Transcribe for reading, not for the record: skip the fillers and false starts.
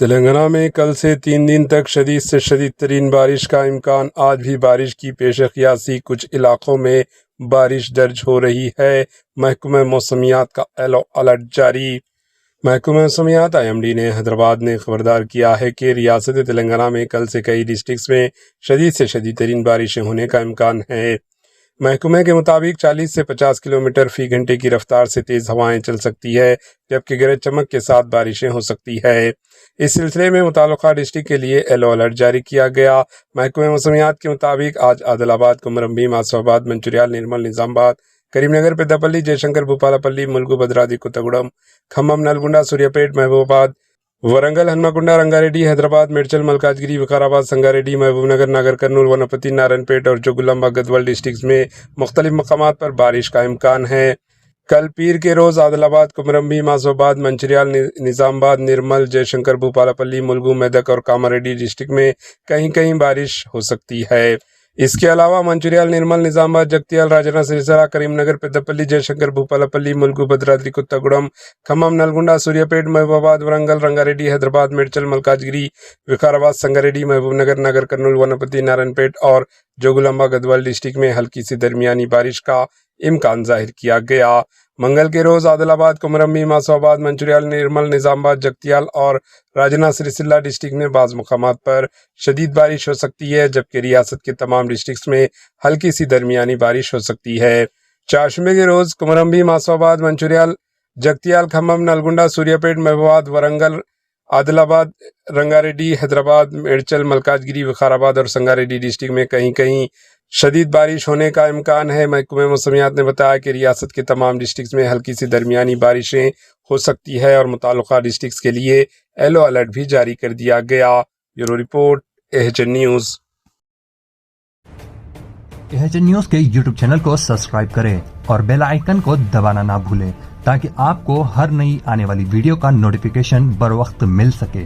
تلنگانہ میں کل سے 3 دن تک شدید سے شدید ترین بارش کا امکان۔ آج بھی بارش کی پیش قیاسی، کچھ علاقوں میں بارش درج ہو رہی ہے۔ محکمہ موسمیات کا یلو الرٹ جاری۔ محکمہ موسمیات IMD نے حیدرآباد میں خبردار کیا ہے کہ ریاست تلنگانہ میں کل سے کئی ڈسٹرکٹس میں شدید سے شدید ترین بارشیں ہونے کا امکان ہے۔ محکمہ کے مطابق 40 سے 50 کلومیٹر فی گھنٹے کی رفتار سے تیز ہوائیں چل سکتی ہے، جبکہ گرج چمک کے ساتھ بارشیں ہو سکتی ہے۔ اس سلسلے میں متعلقہ ڈسٹرکٹ کے لیے یلو الرٹ جاری کیا گیا۔ محکمہ موسمیات کے مطابق آج عادل آباد، کمرمبھیم، آصف آباد، منچریال، نرمل، نظام آباد، کریم نگر، پیداپلی، جے شنکر، بھوپالا پلی، ملگو، بھدرادری، کوتگوڑم، کھمم، نلگنڈا، سوریہ پیٹ، محبوب آباد، ورنگل، ہنمکنڈا، رنگاریڈی، حیدرآباد، میڈچل، ملکاجگیری، وقارآباد، سنگاریڈی، محبوب نگر، ناگر کرنول، ونپتی، نارائن پیٹ اور جوگلمبا گدوال ڈسٹرکٹس میں مختلف مقامات پر بارش کا امکان ہے۔ کل پیر کے روز عادل آباد، کمرمبھیم، آصف آباد، منچریال، نظام آباد، نرمل، جے شنکر، بھوپالا پلی، ملگو، میدک اور کاماریڈی ڈسٹرکٹ میں کہیں کہیں بارش ہو سکتی ہے۔ اس کے علاوہ منچریال، نرمل، نظام آباد، جگتیال، راجنا سریسرا، کریم نگر، پیداپلی، جے شنکر، بھوپالا پلی، ملگو، بھدرادری، کوتگوڑم، کھمم، نلگنڈا، سوریہ پیٹ، محبوب آباد، ورنگل، رنگاریڈی، حیدرآباد، میڈچل، ملکاجگیری، وقارآباد، سنگاریڈی، محبوب نگر، ناگر کرنول، ونپتی، نارائن پیٹ اور جوگلمبا گدوال ڈسٹرکٹ میں ہلکی سی درمیانی بارش کا امکان ظاہر کیا گیا۔ منگل کے روز عادل آباد، کمرمبھیم، آصف آباد، منچریال، نرمل، نظام آباد، جگتیال اور راجنا سریسلا ڈسٹرکٹ میں بعض مقامات پر شدید بارش ہو سکتی ہے، جبکہ ریاست کے تمام ڈسٹرکٹس میں ہلکی سی درمیانی بارش ہو سکتی ہے۔ چہارشنبے کے روز کمرمبھیم، آصف آباد، منچریال، جگتیال، کھمم، نلگنڈا، سوریہ پیٹ، محبوب آباد، ورنگل، عادل آباد، رنگاریڈی، حیدرآباد، میڈچل، ملکاجگیری، وقارآباد اور سنگاریڈی ڈسٹرکٹ میں کہیں کہیں شدید بارش ہونے کا امکان ہے۔ محکمہ موسمیات نے بتایا کہ ریاست کے تمام ڈسٹرکٹس میں ہلکی سی درمیانی بارشیں ہو سکتی ہے اور متعلقہ ڈسٹرکٹس کے لیے یلو الرٹ بھی جاری کر دیا گیا۔ Bureau report, AHN news. AHN news کے YouTube چینل کو سبسکرائب کریں اور بیل آئیکن کو دبانا نہ بھولیں تاکہ آپ کو ہر نئی آنے والی ویڈیو کا نوٹیفیکیشن بر وقت مل سکے۔